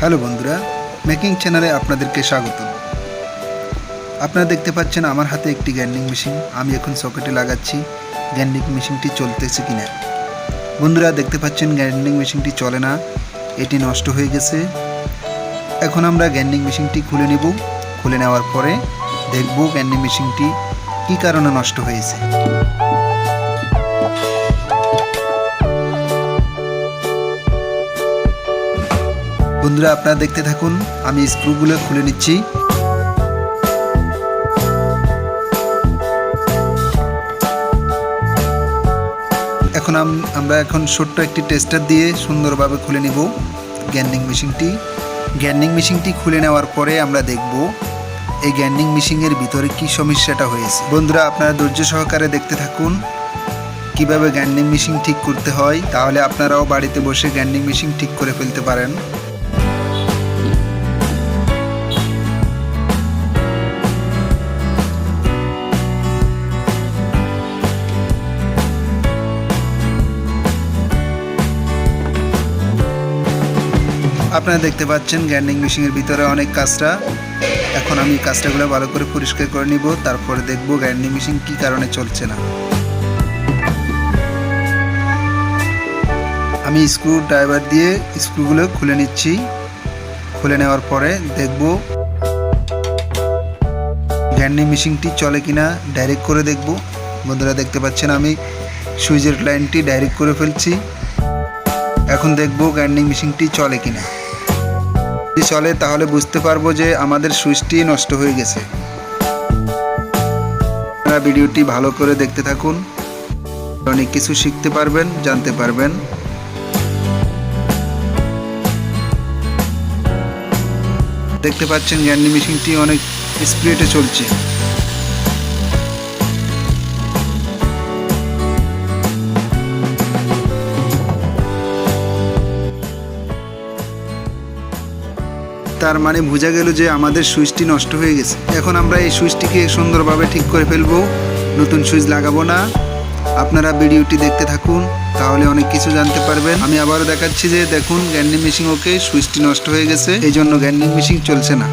Hello বন্ধুরা, making চ্যানেলে আপনাদেরকে স্বাগত। আপনারা দেখতে পাচ্ছেন আমার হাতে একটি গ্রাইন্ডিং মেশিন। আমি এখন সকেটে লাগাচ্ছি গ্রাইন্ডিং মেশিনটি চলতেছে কিনা। বন্ধুরা দেখতে পাচ্ছেন গ্রাইন্ডিং মেশিনটি চলে না, এটি নষ্ট হয়ে গেছে। এখন আমরা গ্রাইন্ডিং মেশিনটি খুলে নেব। খুলে নেওয়ার পরে দেখব গ্রাইন্ডিং মেশিনটি কী কারণে নষ্ট হয়েছে। বন্ধুরা আপনারা দেখতে থাকুন, আমি স্ক্রুগুলো খুলে নিচ্ছি। এখন আমরা ছোট্ট একটি টেস্টার দিয়ে সুন্দরভাবে খুলে নিব গ্রাইন্ডিং মেশিনটি। গ্রাইন্ডিং মেশিনটি খুলে নেওয়ার পরে আমরা দেখব এই গ্রাইন্ডিং মেশিনের ভিতরে কি সমস্যাটা হয়েছে। বন্ধুরা আপনারা ধৈর্য সহকারে দেখতে থাকুন কিভাবে গ্রাইন্ডিং মেশিন ঠিক করতে হয়, তাহলে আপনারাও বাড়িতে বসে গ্রাইন্ডিং মেশিন ঠিক করে ফেলতে পারেন। আপনারা দেখতে পাচ্ছেন গ্রাইন্ডিং মেশিনের ভিতরে অনেক কাঁচরা। এখন আমি কাঁচরাগুলো ভালো করে পরিষ্কার করে নিব, তারপরে দেখব গ্রাইন্ডিং মেশিন কী কারণে চলছে না। আমি স্ক্রু ড্রাইভার দিয়ে স্ক্রুগুলো খুলে নিচ্ছি। খুলে নেওয়ার পরে দেখব গ্রাইন্ডিং মেশিনটি চলে কিনা, ডাইরেক্ট করে দেখব। বন্ধুরা দেখতে পাচ্ছেন আমি সুইচের লাইনটি ডাইরেক্ট করে ফেলছি। এখন দেখব গ্রাইন্ডিং মেশিনটি চলে কিনা। যদি চলে তাহলে বুঝতে পারবো যে আমাদের সুইচটি নষ্ট হয়ে গেছে। আপনারা ভিডিওটি ভালো করে দেখতে থাকুন, অনেক কিছু শিখতে পারবেন, জানতে পারবেন। দেখতে পাচ্ছেন গ্রাইন্ডিং মেশিনটি অনেক স্পিডে চলছে। তার মানে বোঝা গেল যে আমাদের সুইচটি নষ্ট হয়ে গেছে। এখন আমরা এই সুইচটিকে সুন্দরভাবে ঠিক করে ফেলবো, নতুন সুইচ লাগাবো না। আপনারা ভিডিওটি দেখতে থাকুন, তাহলে অনেক কিছু জানতে পারবেন। আমি আবারও দেখাচ্ছি যে দেখুন গ্রাইন্ডিং মেশিন ওকে, সুইচটি নষ্ট হয়ে গেছে, এই জন্য গ্রাইন্ডিং মেশিন চলছে না।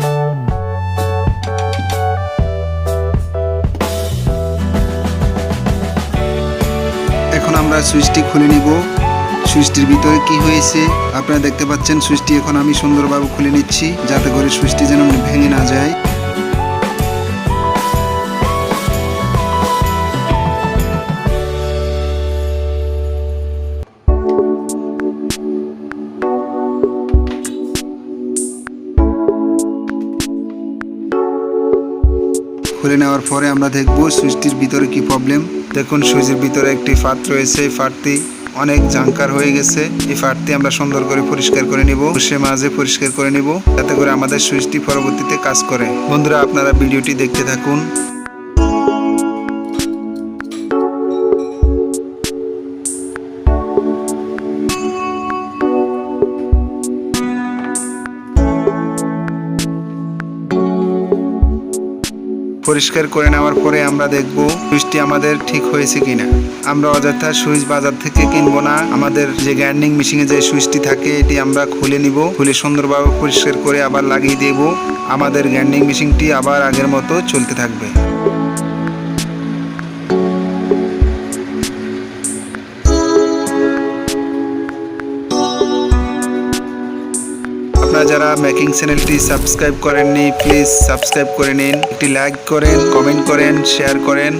এখন আমরা সুইচটি খুলে নিব। সুইচটির ভিতরে কি হয়েছে আপনারা দেখতে পাচ্ছেন। সুইচটি এখন আমি সুন্দরভাবে খুলে নিচ্ছি, যাতে করে সুইচটি যেন ভেঙে না যায়। খুলে নেওয়ার পরে আমরা দেখব সুইচটির ভিতরে কি প্রবলেম। দেখুন সুইচের ভিতরে একটি ফাট রয়েছে, এই ফাটটি অনেক জাঙ্কার হয়ে গেছে। এই ফাটটি আমরা সুন্দর করে পরিষ্কার করে নিব, সে মাঝে পরিষ্কার করে নিব, যাতে করে আমাদের সুইচটি পরবর্তীতে কাজ করে। বন্ধুরা আপনারা ভিডিওটি দেখতে থাকুন। পরিষ্কার করে নেওয়ার পরে আমরা দেখব সুইচটি আমাদের ঠিক হয়েছে কিনা। আমরা অযথা সুইচ বাজার থেকে কিনবো না। আমাদের যে গ্রাইন্ডিং মেশিনে যে সুইচটি থাকে এটি আমরা খুলে নিব, খুলে সুন্দরভাবে পরিষ্কার করে আবার লাগিয়ে দেব। আমাদের গ্রাইন্ডিং মেশিনটি আবার আগের মতো চলতে থাকবে। আপনারা যারা মেকিং চ্যানেলটি সাবস্ক্রাইব করেননি, প্লিজ সাবস্ক্রাইব করে নিন। একটি লাইক করেন, কমেন্ট করেন, শেয়ার করেন।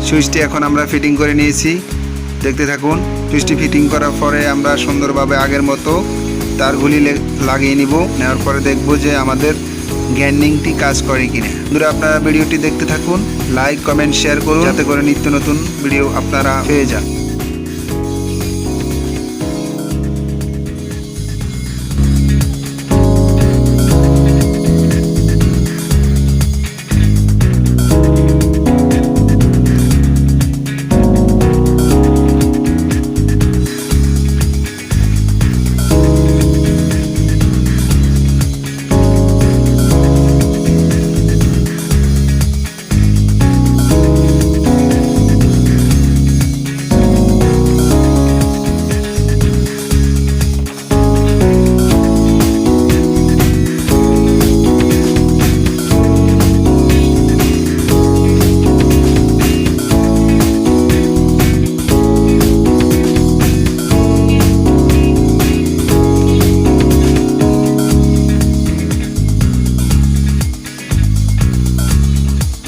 সুইচটি এখন আমরা ফিটিং করে নিয়েছি, দেখতে থাকুন। সুইচটি ফিটিং করার পরে আমরা সুন্দরভাবে আগের মতো তারগুলি লাগিয়ে নিব। নেওয়ার পরে দেখব যে আমাদের গ্যান্ডিংটি কাজ করে কিনা। বন্ধুরা, আপনারা ভিডিওটি দেখতে থাকুন, লাইক কমেন্ট শেয়ার করুন যাতে করে নিত্য নতুন ভিডিও আপনারা পেয়ে যান।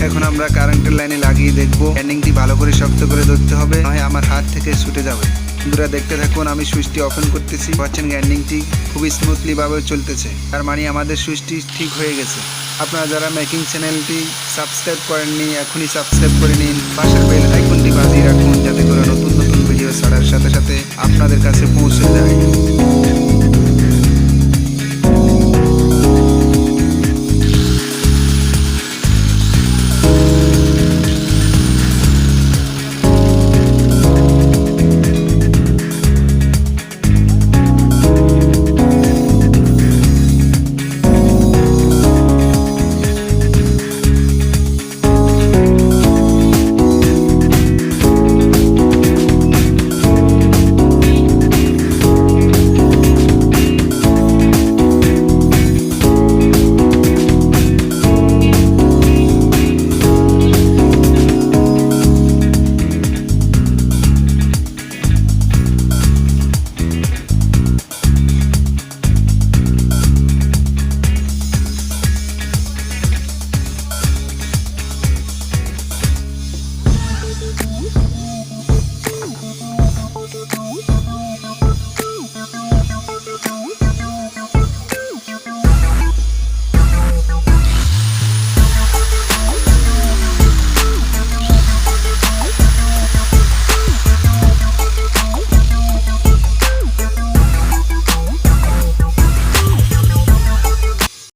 এখন আমরা কারেন্টের লাইনে লাগিয়ে দেখব। গ্যান্ডিংটি ভালো করে শক্ত করে ধরতে হবে, নয় আমার হাত থেকে ছুটে যাবে। বন্ধুরা, দেখতে থাকুন, আমি সুইচটি ওপেন করতেছি। পাচ্ছেন গ্যান্ডিংটি খুবই স্মুথলি ভাবে চলতেছে, তার মানে আমাদের সুইচটি ঠিক হয়ে গেছে। আপনারা যারা মেকিং চ্যানেলটি সাবস্ক্রাইব করেননি, এখনই সাবস্ক্রাইব করে নিন। পাশের বেল আইকনটি বাজিয়ে রাখুন যাতে করে নতুন নতুন ভিডিও ছাড়ার সাথে সাথে আপনাদের কাছে পৌঁছে যায়।